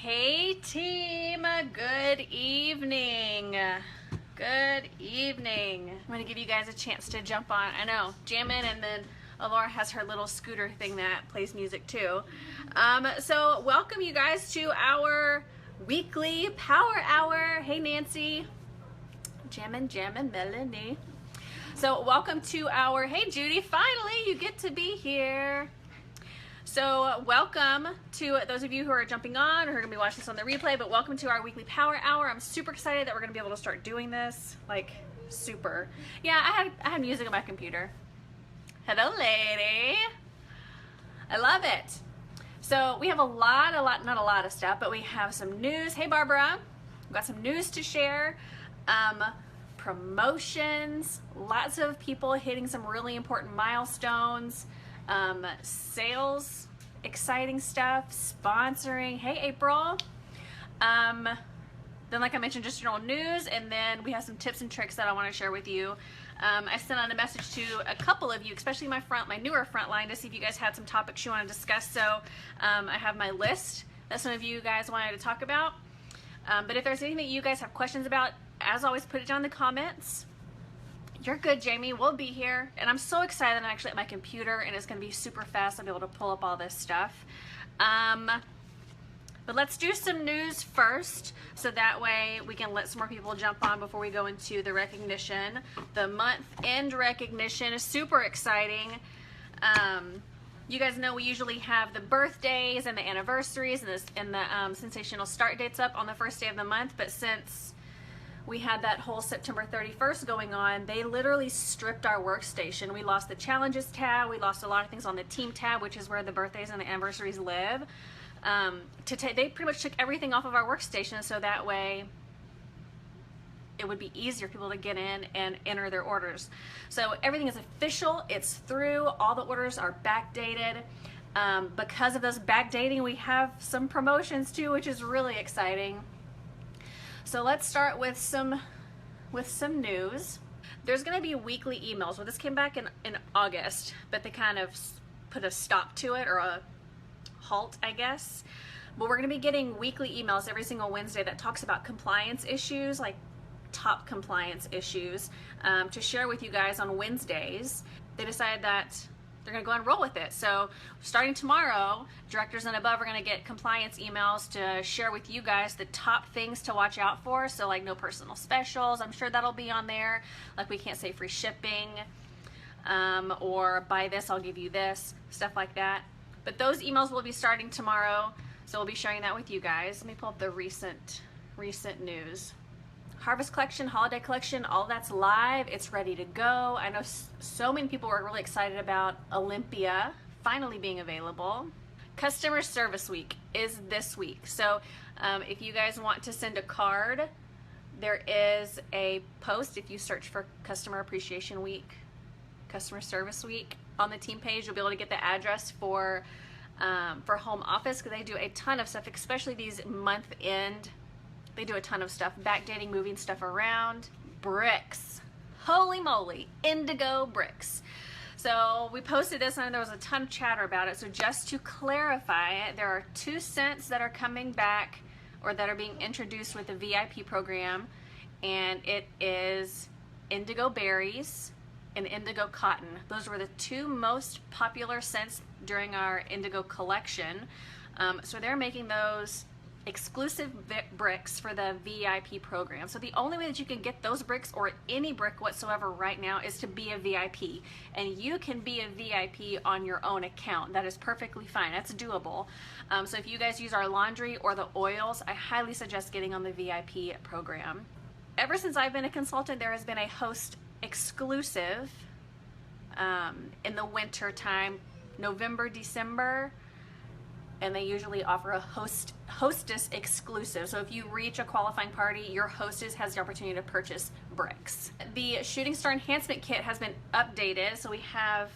Hey team, good evening. Good evening. I'm gonna give you guys a chance to jump on. I know, jam in, and then Laura has her little scooter thing that plays music too. So welcome you guys to our weekly power hour. Hey Nancy, jammin', Melanie. So welcome to our, hey Judy, finally you get to be here. So welcome to those of you who are jumping on or who are going to be watching this on the replay, but welcome to our weekly power hour. I'm super excited that we're going to be able to start doing this, like super. Yeah, I had music on my computer. Hello lady. I love it. So we have not a lot of stuff, but we have some news. Hey Barbara, we've got some news to share. Promotions, lots of people hitting some really important milestones. Sales, exciting stuff, sponsoring. Hey April. Then like I mentioned, just general news, and then we have some tips and tricks that I want to share with you. I sent out a message to a couple of you, especially my newer frontline, to see if you guys had some topics you want to discuss. So I have my list that some of you guys wanted to talk about. But if there's anything that you guys have questions about, as always, put it down in the comments. You're good, Jamie. We'll be here. And I'm so excited that I'm actually at my computer and it's going to be super fast. I'll be able to pull up all this stuff. But let's do some news first, so that way we can let some more people jump on before we go into the recognition. The month-end recognition is super exciting. You guys know we usually have the birthdays and the anniversaries and the sensational start dates up on the first day of the month, but since we had that whole September 31st going on, they literally stripped our workstation. We lost the challenges tab, we lost a lot of things on the team tab, which is where the birthdays and the anniversaries live. They pretty much took everything off of our workstation, so that way it would be easier for people to get in and enter their orders. So everything is official, it's through, all the orders are backdated. Because of those backdating, we have some promotions too, which is really exciting. So let's start with some news. There's going to be weekly emails. Well, this came back in August, but they kind of put a stop to it, or a halt, I guess. But we're going to be getting weekly emails every single Wednesday that talks about compliance issues, like top compliance issues, to share with you guys on Wednesdays. They decided that they're going to go and roll with it. So starting tomorrow, directors and above are going to get compliance emails to share with you guys the top things to watch out for. So like no personal specials, I'm sure that'll be on there. Like we can't say free shipping, or buy this, I'll give you this, stuff like that. But those emails will be starting tomorrow. So we'll be sharing that with you guys. Let me pull up the recent news. Harvest collection, holiday collection, all that's live. It's ready to go. I know so many people were really excited about Olympia finally being available. Customer Service Week is this week. So if you guys want to send a card, there is a post. If you search for Customer Appreciation Week, Customer Service Week on the team page, you'll be able to get the address for home office, because they do a ton of stuff, especially these month end. They do a ton of stuff, backdating, moving stuff around. Bricks, holy moly, indigo bricks. So we posted this and there was a ton of chatter about it. So just to clarify it, there are 2 scents that are coming back, or that are being introduced with the VIP program, and it is indigo berries and indigo cotton. Those were the 2 most popular scents during our indigo collection. So they're making those exclusive bricks for the VIP program. So the only way that you can get those bricks, or any brick whatsoever right now, is to be a VIP. And you can be a VIP on your own account. That is perfectly fine. That's doable. So if you guys use our laundry or the oils, I highly suggest getting on the VIP program. Ever since I've been a consultant, there has been a host exclusive in the winter time, November, December, and they usually offer a hostess exclusive. So if you reach a qualifying party, your hostess has the opportunity to purchase bricks. The Shooting Star Enhancement Kit has been updated. So we have,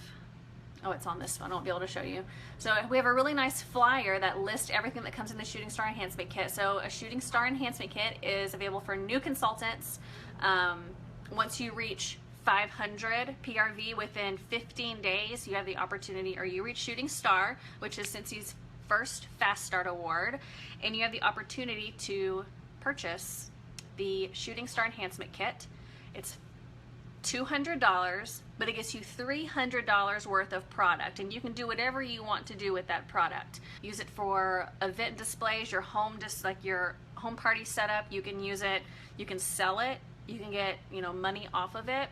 oh, it's on this one, I won't be able to show you. So we have a really nice flyer that lists everything that comes in the Shooting Star Enhancement Kit. So a Shooting Star Enhancement Kit is available for new consultants. Once you reach 500 PRV within 15 days, you have the opportunity, or you reach Shooting Star, which is Scentsy's first Fast Start Award, and you have the opportunity to purchase the Shooting Star Enhancement Kit. It's $200, but it gets you $300 worth of product, and you can do whatever you want to do with that product. Use it for event displays, your home, just like your home party setup. You can use it, you can sell it, you can get, you know, money off of it,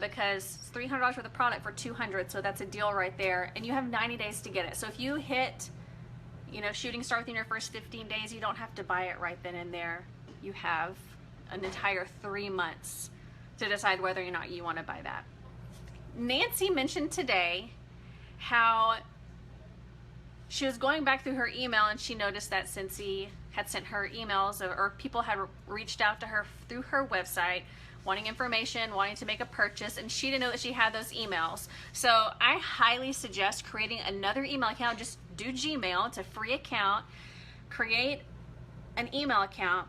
because it's $300 worth of product for $200, so that's a deal right there. And you have 90 days to get it. So if you hit, you know, Shooting Star within your first 15 days, you don't have to buy it right then and there. You have an entire 3 months to decide whether or not you want to buy that. Nancy mentioned today how she was going back through her email and she noticed that Scentsy had sent her emails, or people had reached out to her through her website wanting information, wanting to make a purchase, and she didn't know that she had those emails. So I highly suggest creating another email account. Just do Gmail. It's a free account. Create an email account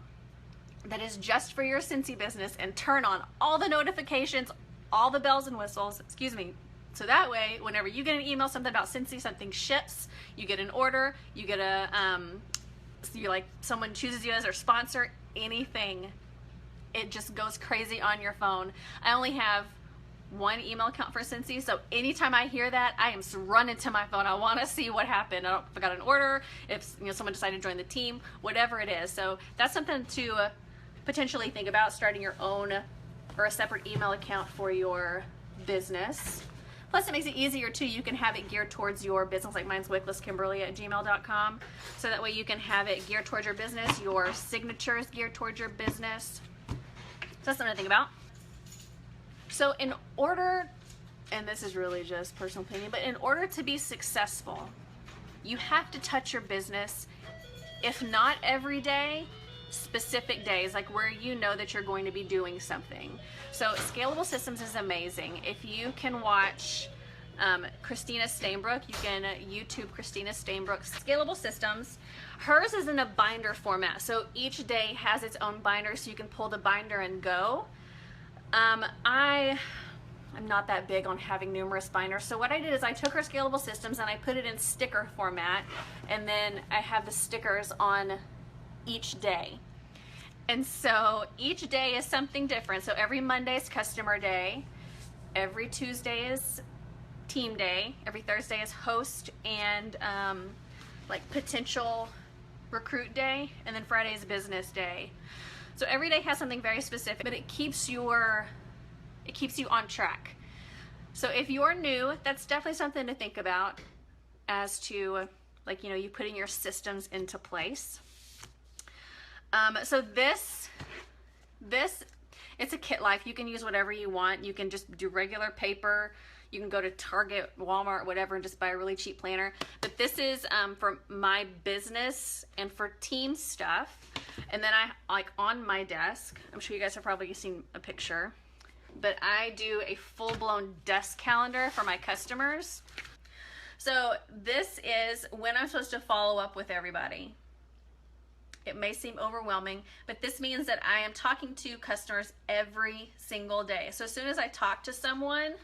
that is just for your Scentsy business and turn on all the notifications, all the bells and whistles, excuse me. So that way, whenever you get an email, something about Scentsy, something ships, you get an order, you get a, you like someone chooses you as their sponsor, anything, it just goes crazy on your phone. I only have one email account for Scentsy, so anytime I hear that, I am running to my phone. I want to see what happened. If I got an order, if, you know, someone decided to join the team, whatever it is. So that's something to potentially think about, starting your own or a separate email account for your business. Plus, it makes it easier too. You can have it geared towards your business, like mine's wicklesskimberly@gmail.com. So that way you can have it geared towards your business, your signatures geared towards your business. So that's something to think about. So in order, and this is really just personal opinion, but in order to be successful, you have to touch your business, if not every day, specific days, like where you know that you're going to be doing something. So Scalable Systems is amazing. If you can watch Christina Stainbrook, you can YouTube Christina Stainbrook's Scalable Systems. Hers is in a binder format, so each day has its own binder, so you can pull the binder and go. I'm not that big on having numerous binders, so what I did is I took her Scalable Systems and I put it in sticker format, and then I have the stickers on each day. And so each day is something different. So every Monday is customer day, every Tuesday is team day, every Thursday is host and like potential recruit day, and then Friday is business day. So every day has something very specific, but it keeps you on track. So if you're new, that's definitely something to think about as to, like, you know, you putting your systems into place. So this, it's a kit life. You can use whatever you want. You can just do regular paper. You can go to Target, Walmart, whatever, and just buy a really cheap planner. But this is for my business and for team stuff. And then I, like on my desk, I'm sure you guys have probably seen a picture, but I do a full-blown desk calendar for my customers. So this is when I'm supposed to follow up with everybody. It may seem overwhelming, but this means that I am talking to customers every single day. So as soon as I talk to someone,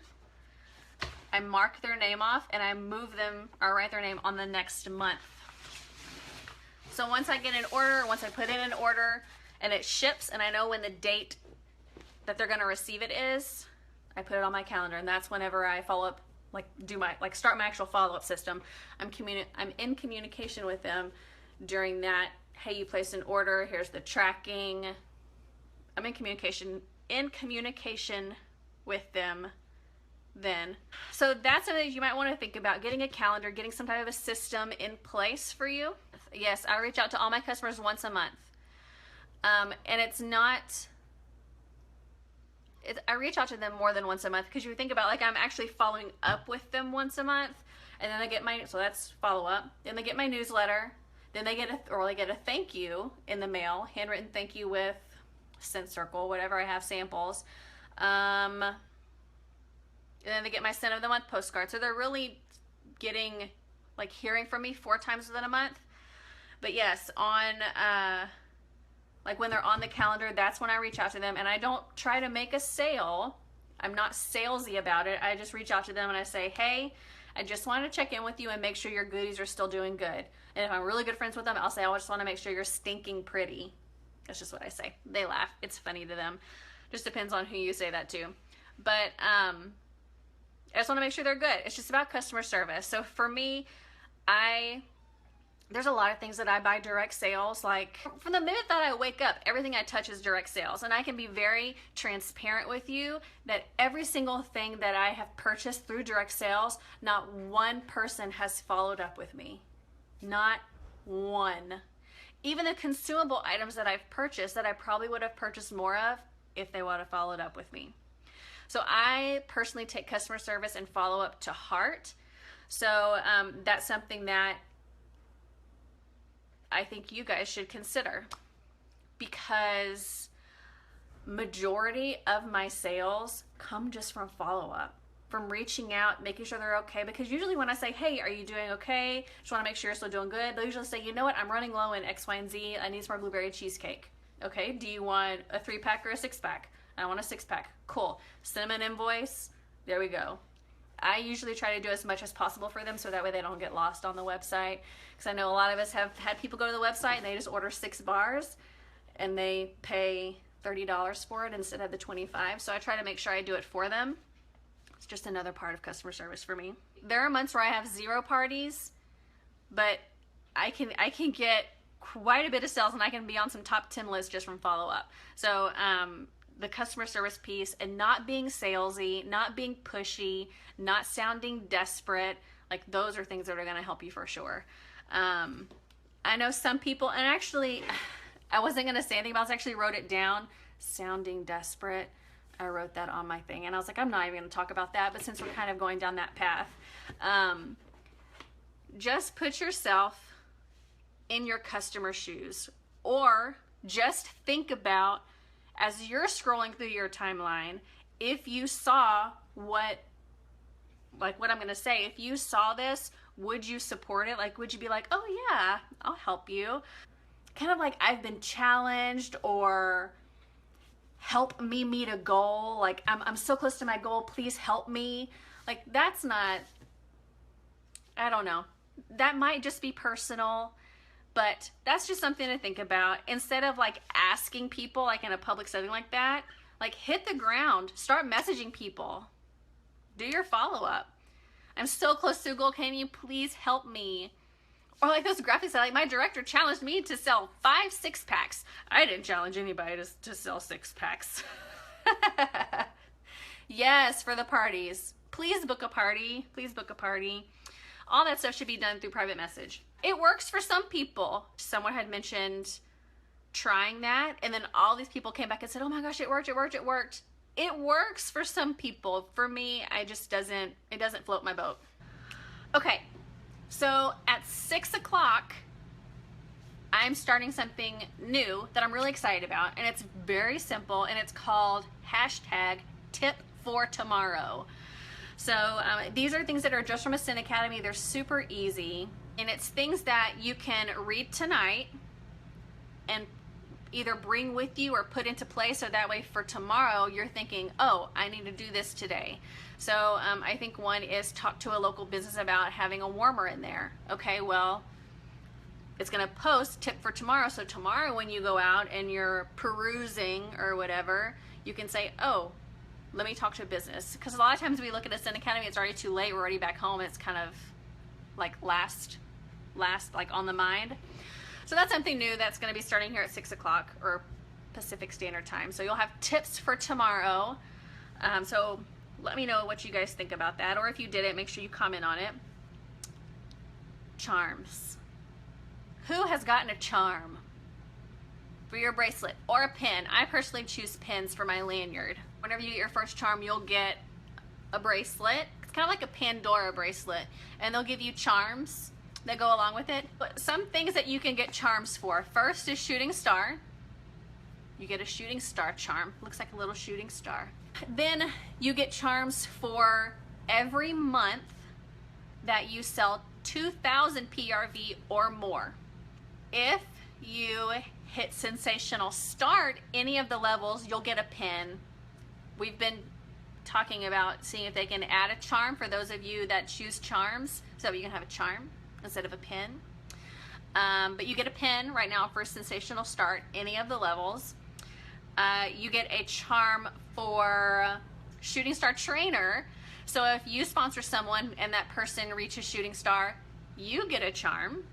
I mark their name off and I move them or write their name on the next month. So once I get an order, once I put in an order and it ships and I know when the date that they're gonna receive it is, I put it on my calendar, and that's whenever I follow up, start my actual follow-up system. I'm in communication with them during that. Hey, you placed an order, here's the tracking. I'm in communication with them then. So that's something that you might want to think about, getting a calendar, getting some type of a system in place for you. Yes, I reach out to all my customers once a month. And it's not, I reach out to them more than once a month, because you think about, like, I'm actually following up with them once a month, and then they get so that's follow up. Then they get my newsletter. Then they get a thank you in the mail, handwritten thank you with scent circle, whatever I have samples. And then they get my scent of the month postcard. So they're really getting, like, hearing from me 4 times within a month. But yes, on like when they're on the calendar, that's when I reach out to them, and I don't try to make a sale. I'm not salesy about it. I just reach out to them and I say, hey, I just wanted to check in with you and make sure your goodies are still doing good. And if I'm really good friends with them, I'll say, I just want to make sure you're stinking pretty. That's just what I say. They laugh. It's funny to them. Just depends on who you say that to. But I just want to make sure they're good. It's just about customer service. So for me, there's a lot of things that I buy direct sales. Like from the minute that I wake up, everything I touch is direct sales. And I can be very transparent with you that every single thing that I have purchased through direct sales, not one person has followed up with me. Not one. Even the consumable items that I've purchased that I probably would have purchased more of if they would have followed up with me. So I personally take customer service and follow up to heart. So that's something that I think you guys should consider, because majority of my sales come just from follow-up, from reaching out, making sure they're okay. Because usually when I say, hey, are you doing okay? Just want to make sure you're still doing good. They'll usually say, you know what? I'm running low in X, Y, and Z. I need some more blueberry cheesecake. Okay, do you want a 3-pack or a 6-pack? I want a 6-pack. Cool. Send them an invoice. There we go. I usually try to do as much as possible for them so that way they don't get lost on the website. Because I know a lot of us have had people go to the website and they just order 6 bars and they pay $30 for it instead of the $25. So I try to make sure I do it for them. It's just another part of customer service for me. There are months where I have 0 parties, but I can get quite a bit of sales and I can be on some top 10 lists just from follow-up. So the customer service piece and not being salesy, not being pushy, not sounding desperate, like those are things that are going to help you for sure. I know some people, and actually I wasn't going to say anything about it, I actually wrote it down, sounding desperate. I wrote that on my thing and I was like, I'm not even going to talk about that, but since we're kind of going down that path, just put yourself in your customer's shoes, or just think about, as you're scrolling through your timeline, if you saw what I'm going to say, if you saw this, would you support it? Like, would you be like, oh yeah, I'll help you? Kind of like, I've been challenged, or help me meet a goal. Like, I'm so close to my goal, please help me. Like, that's not, I don't know. That might just be personal. But that's just something to think about. Instead of like asking people like in a public setting like that, like hit the ground, start messaging people, do your follow-up. I'm so close to a goal, can you please help me? Or like those graphics that like my director challenged me to sell 5 6-packs. I didn't challenge anybody to sell 6-packs. Yes, for the parties. Please book a party. Please book a party. All that stuff should be done through private message. It works for some people. Someone had mentioned trying that, and then all these people came back and said, oh my gosh, it worked, it worked, it worked. It works for some people. For me, it doesn't float my boat. Okay, so at 6 o'clock, I'm starting something new that I'm really excited about, and it's very simple, and it's called #TipForTomorrow. So these are things that are just from a Scent Academy. They're super easy, and it's things that you can read tonight and either bring with you or put into place, so that way for tomorrow you're thinking, oh, I need to do this today. So I think one is talk to a local business about having a warmer in there. Okay, well, it's going to post tip for tomorrow, so tomorrow when you go out and you're perusing or whatever, you can say, oh, let me talk to a business. Because a lot of times we look at a Scent Academy, it's already too late, we're already back home, it's kind of like last like on the mind. So that's something new that's going to be starting here at 6 o'clock or Pacific Standard Time. So you'll have tips for tomorrow. So let me know what you guys think about that, or if you did it, make sure you comment on it. Charms. Who has gotten a charm for your bracelet or a pin? I personally choose pins for my lanyard. Whenever you get your first charm, you'll get a bracelet. It's kind of like a Pandora bracelet, and they'll give you charms that go along with it. But some things that you can get charms for. First is shooting star. You get a shooting star charm. Looks like a little shooting star. Then you get charms for every month that you sell 2,000 PRV or more. If you hit sensational start any of the levels, you'll get a pin. We've been talking about seeing if they can add a charm for those of you that choose charms, so you can have a charm instead of a pin. But you get a pin right now for Sensational Start, any of the levels. You get a charm for Shooting Star Trainer. So if you sponsor someone and that person reaches Shooting Star, you get a charm.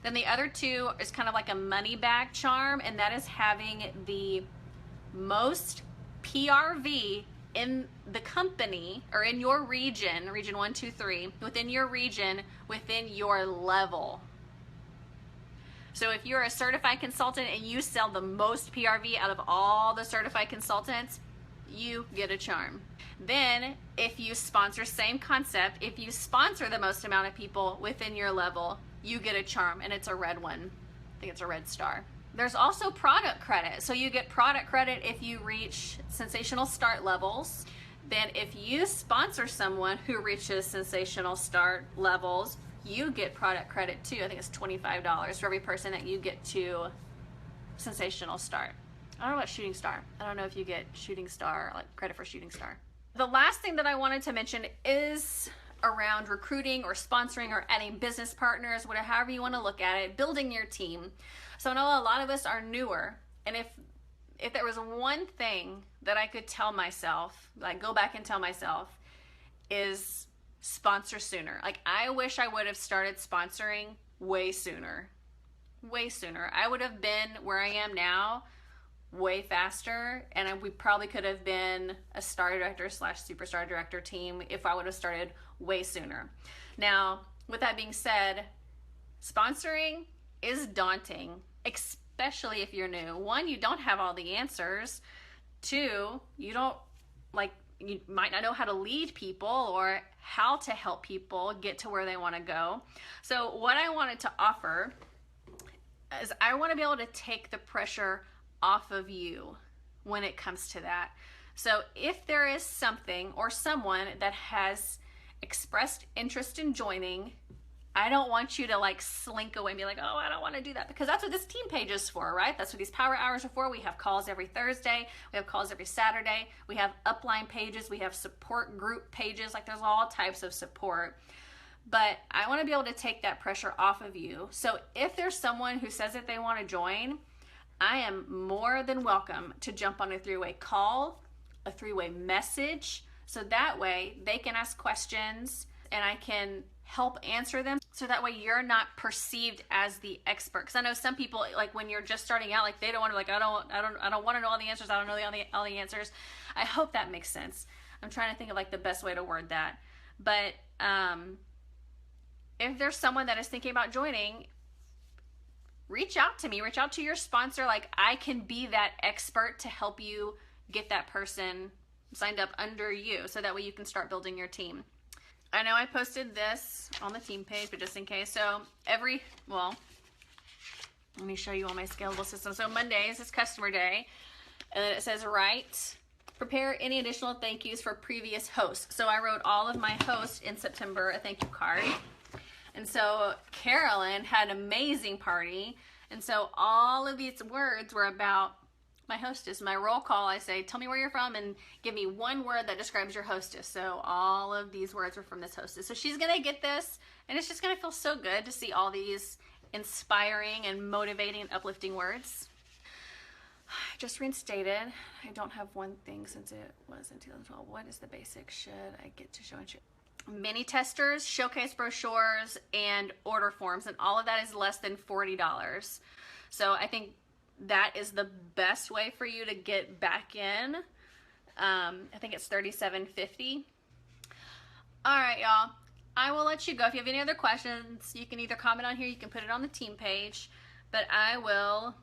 Then the other two is kind of like a money bag charm, and that is having the most PRV in the company or in your region, region 1, 2, 3, within your region, within your level. So if you're a certified consultant and you sell the most PRV out of all the certified consultants, you get a charm. Then if you sponsor, same concept, if you sponsor the most amount of people within your level, you get a charm, and it's a red one. I think it's a red star. There's also product credit. So you get product credit if you reach Sensational Start levels. Then if you sponsor someone who reaches Sensational Start levels, you get product credit too. I think it's $25 for every person that you get to Sensational Start. I don't know about Shooting Star. I don't know if you get Shooting Star, like credit for Shooting Star. The last thing that I wanted to mention is around recruiting or sponsoring or adding business partners, whatever, however you want to look at it, building your team. So I know a lot of us are newer, and if there was one thing that I could tell myself, like go back and tell myself, is sponsor sooner. Like I wish I would have started sponsoring way sooner. Way sooner. I would have been where I am now way faster, and we probably could have been a star director / superstar director team if I would have started way sooner. Now, with that being said, sponsoring is daunting, especially if you're new. One, you don't have all the answers. Two, you might not know how to lead people or how to help people get to where they want to go. So what I wanted to offer is I want to be able to take the pressure off of you when it comes to that. So if there is something or someone that has expressed interest in joining, I don't want you to like slink away and be like, oh, I don't want to do that, because that's what this team page is for, right? That's what these power hours are for. We have calls every Thursday. We have calls every Saturday. We have upline pages. We have support group pages. Like there's all types of support. But I want to be able to take that pressure off of you. So if there's someone who says that they want to join, I am more than welcome to jump on a three-way call, a three-way message, so that way they can ask questions and I can help answer them, so that way you're not perceived as the expert. Because I know some people, like when you're just starting out, like they don't want to, like I don't want to know all the answers. I don't know all the answers. I hope that makes sense. I'm trying to think of like the best way to word that. But if there's someone that is thinking about joining, reach out to me, reach out to your sponsor. Like I can be that expert to help you get that person signed up under you, so that way you can start building your team. I know I posted this on the team page, but just in case. So let me show you on my scalable system. So Mondays is customer day, and then it says prepare any additional thank yous for previous hosts. So I wrote all of my hosts in September a thank you card. And so Carolyn had an amazing party. And so all of these words were about my hostess. My roll call, I say, tell me where you're from and give me one word that describes your hostess. So all of these words were from this hostess. So she's going to get this, and it's just going to feel so good to see all these inspiring and motivating and uplifting words. I just reinstated. I don't have one thing since it was in 2012. What is the basic? Should I get to show and show? Mini testers, showcase brochures, and order forms, and all of that is less than $40. So I think that is the best way for you to get back in. I think it's $37.50. All right, y'all. I will let you go. If you have any other questions, you can either comment on here, you can put it on the team page, but I will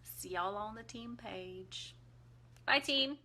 see y'all on the team page. Bye, team.